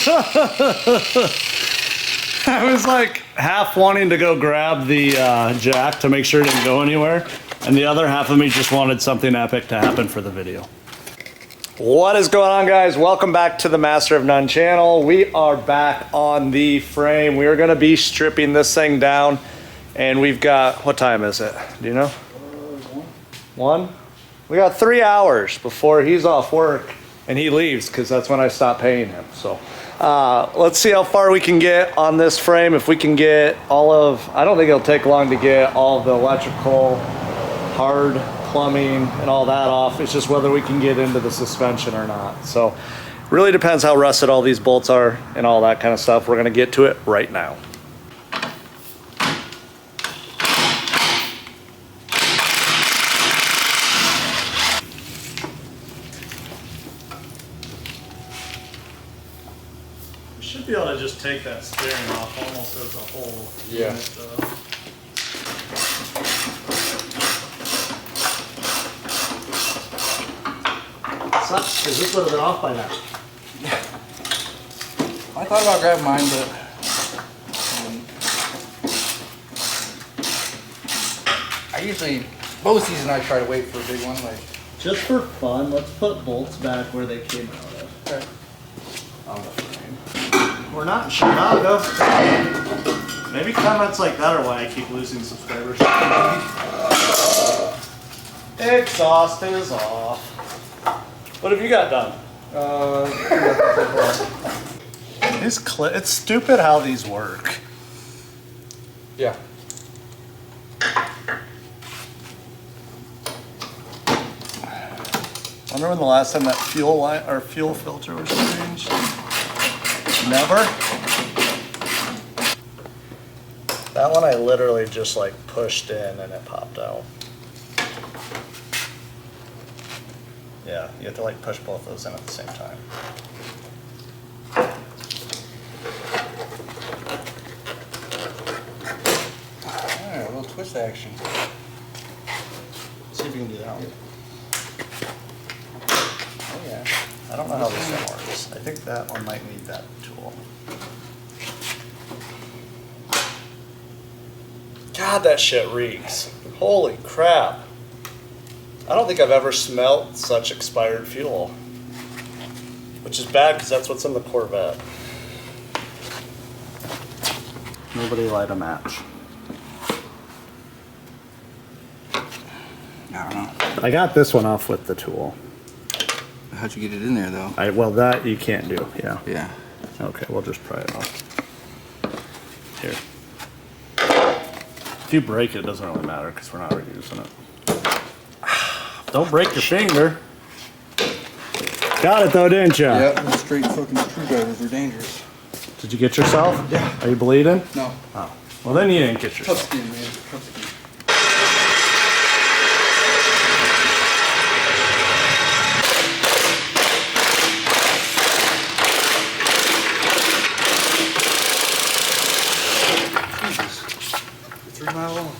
I was like half wanting to go grab the jack to make sure it didn't go anywhere, and the other half of me just wanted something epic to happen for the video. What is going on, guys? Welcome back to the Master of None channel. We are back on the frame. We are going to be stripping this thing down, and we've got, what time is it? Do you know? 1? We got 3 hours before he's off work and he leaves, because that's when I stop paying him. So let's see how far we can get on this frame. If we can get all of, I don't think it'll take long to get all of the electrical, hard plumbing and all that off. It's just whether we can get into the suspension or not. So really depends how rusted all these bolts are and all that kind of stuff. We're gonna get to it right now. Should be able to just take that steering off almost as a whole. Yeah. Sucks, because this would have been off by now. I thought about grabbing mine, but I usually, both season I try to wait for a big one. Like, just for fun, let's put bolts back where they came out of. okay. On the frame. We're not in Chicago. Maybe comments like that are why I keep losing subscribers. Exhaust is off. What have you got done? It's stupid how these work. Yeah. Wonder when the last time that fuel line or fuel filter was changed. Never. That one I literally just like pushed in and it popped out. Yeah, you have to like push both those in at the same time. Alright, a little twist action. See if you can do that one. Oh yeah. I don't know how this one works. I think that one might need that tool. God, that shit reeks. Holy crap. I don't think I've ever smelt such expired fuel. Which is bad because that's what's in the Corvette. Nobody light a match. I don't know. I got this one off with the tool. How'd you get it in there though? Well, that you can't do, yeah. Yeah. Okay, we'll just pry it off. Here. If you break it, it doesn't really matter because we're not reusing it. Don't break your finger. Got it though, didn't you? Yeah, those straight fucking screwdrivers are dangerous. Did you get yourself? Yeah. Are you bleeding? No. Oh. Well, then you didn't get Tough yourself. skin, man. Tough skin. Jesus. 3 mile long.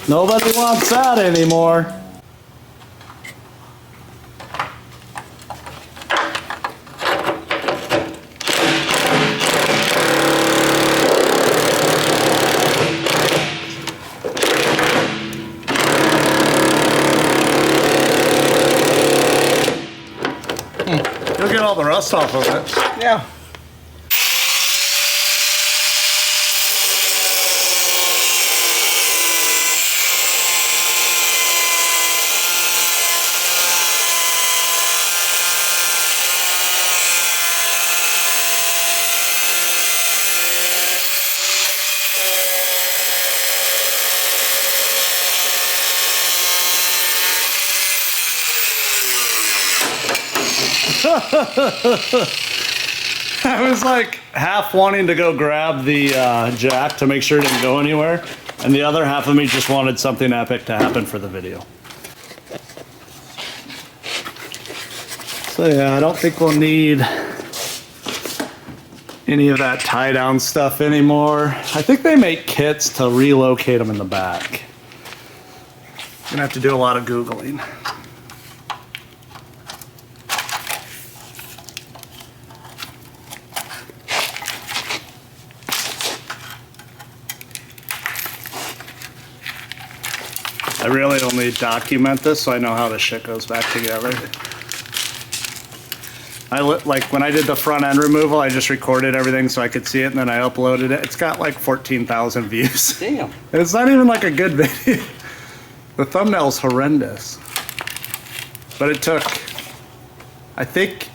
Nobody wants that anymore. You'll get all the rust off of it. Yeah. I was like half wanting to go grab the jack to make sure it didn't go anywhere, and the other half of me just wanted something epic to happen for the video. So yeah, I don't think we'll need any of that tie down stuff anymore. I think they make kits to relocate them in the back. Gonna have to do a lot of Googling. I really only document this so I know how the shit goes back together. Like when I did the front end removal, I just recorded everything so I could see it, and then I uploaded it. It's got like 14,000 views. Damn. And it's not even like a good video. The thumbnail's horrendous. But it took, I think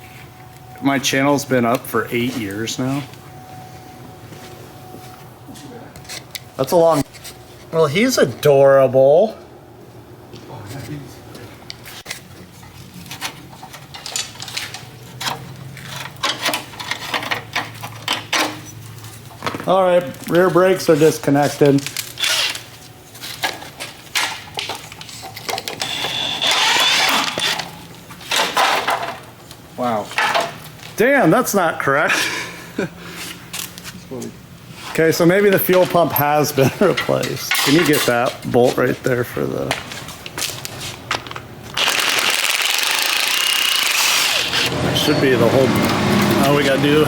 my channel's been up for 8 years now. That's a long. Well, he's adorable. All right, rear brakes are disconnected. Wow. Damn, that's not correct. Okay, so maybe the fuel pump has been replaced. Can you get that bolt right there for the... That should be the whole... All we gotta do...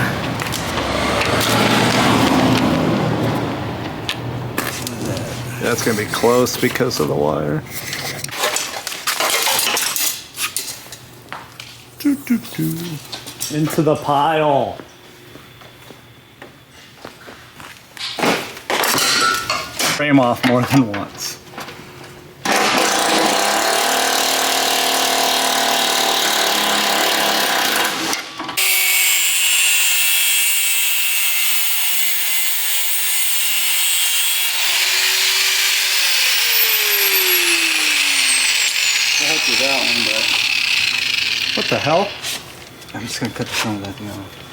That's gonna be close because of the wire. Into the pile. Frame off more than once. I'll do that one, but What the hell? I'm just gonna cut the front of that thing off.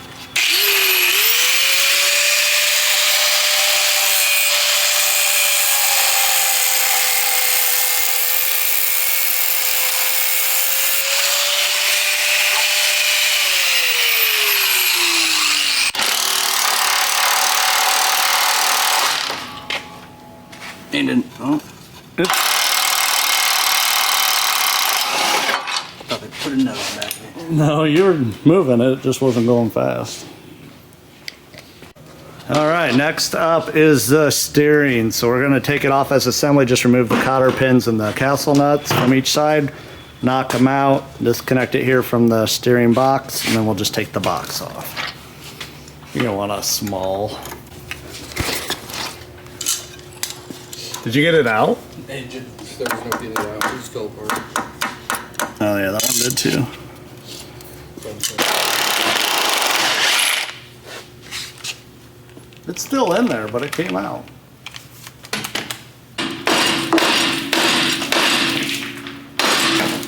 And then, oh, thought they put another one back there. No, you were moving it, just wasn't going fast. All right, next up is the steering. So we're gonna take it off as assembly, just remove the cotter pins and the castle nuts from each side, knock them out, disconnect it here from the steering box, and then we'll just take the box off. You're gonna want a small. Did you get it out? There was no getting it out. It just fell apart. Oh yeah, that one did too. It's still in there, but it came out.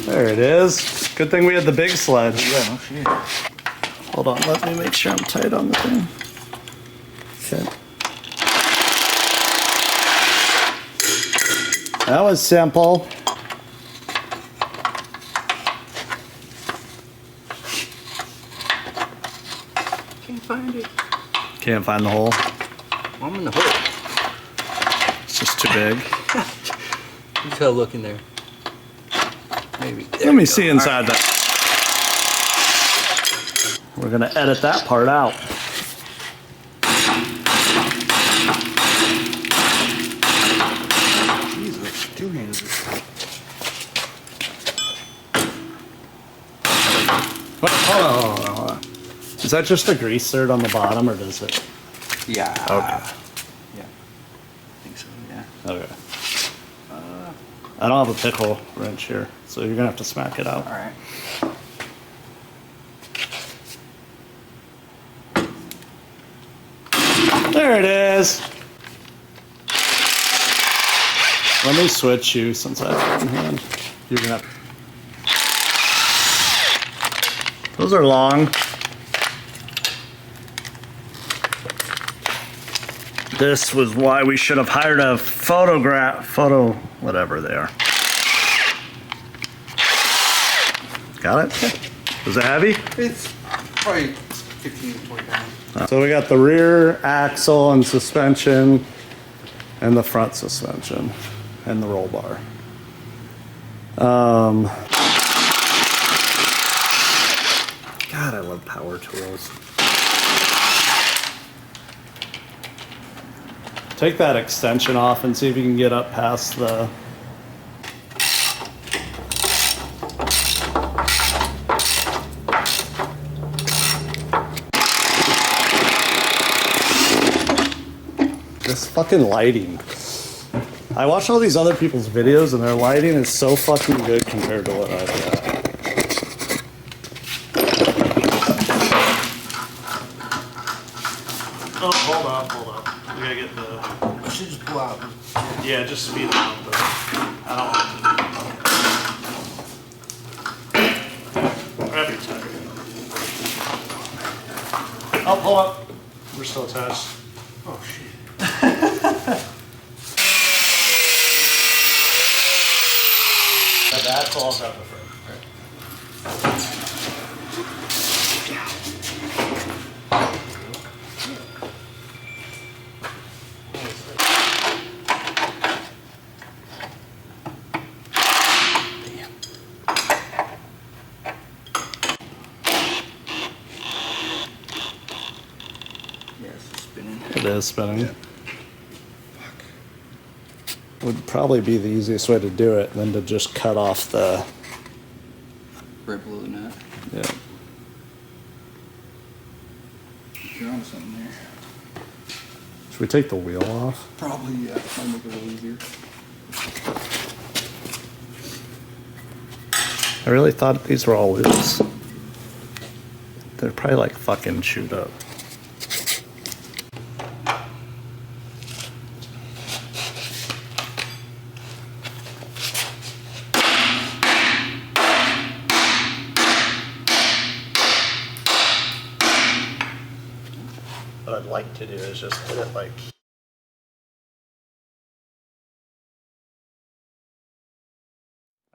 There it is. Good thing we had the big sled. Yeah, no shit. Hold on, let me make sure I'm tight on the thing. Okay. That was simple. Can't find it. Can't find the hole. I'm in the hole. It's just too big. You just gotta look in there. Maybe. Let me see inside that. We're gonna edit that part out. Jesus, two hands. What? Hold on. Is that just a grease zerd on the bottom, or does it? Yeah. Okay. Yeah. I think so, yeah. Okay. I don't have a pickle wrench here, so you're gonna have to smack it out. Alright. There it is. Let me switch you since I have one hand. You're gonna have. Those are long. This was why we should have hired a whatever they are. Got it? Is it heavy? It's probably 15 to 20 pounds. So we got the rear axle and suspension and the front suspension and the roll bar. God, I love power tools. Take that extension off and see if you can get up past the... This fucking lighting. I watch all these other people's videos and their lighting is so fucking good compared to what I've got. Oh, hold up. We gotta get the... I should just pull out. Yeah, just speed it up, but I don't... Grab your tire. Oh, pull up. We're still attached. Oh, shit. That's all got the frame. Yeah, it's spinning. It is spinning. Yeah. Would probably be the easiest way to do it than to just cut off the... Right below the nut. Yeah. You're on something there. Should we take the wheel off? Probably, yeah. Might make it a little easier. I really thought these were all loose. They're probably like fucking chewed up. What I'd like to do is just hit it like...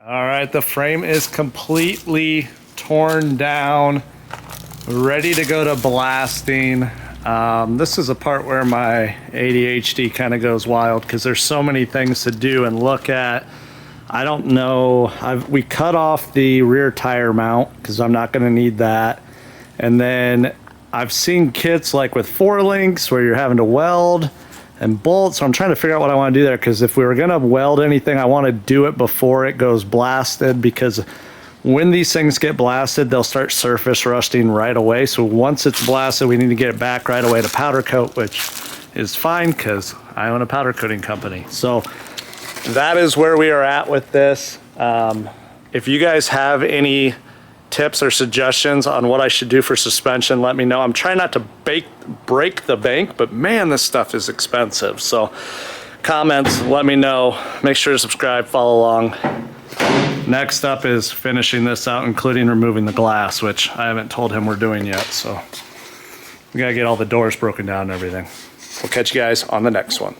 All right, the frame is completely torn down, ready to go to blasting. This is a part where my ADHD kind of goes wild because there's so many things to do and look at. I don't know. We cut off the rear tire mount because I'm not going to need that. And then I've seen kits like with 4 links where you're having to weld and bolt, so I'm trying to figure out what I want to do there, because if we were going to weld anything, I want to do it before it goes blasted, because when these things get blasted, they'll start surface rusting right away. So once it's blasted, we need to get it back right away to powder coat, which is fine because I own a powder coating company. So that is where we are at with this. If you guys have any tips or suggestions on what I should do for suspension, let me know. I'm trying not to break the bank, but man, this stuff is expensive. So comments, let me know. Make sure to subscribe, follow along. Next up is finishing this out, including removing the glass, which I haven't told him we're doing yet. So we gotta get all the doors broken down and everything. We'll catch you guys on the next one.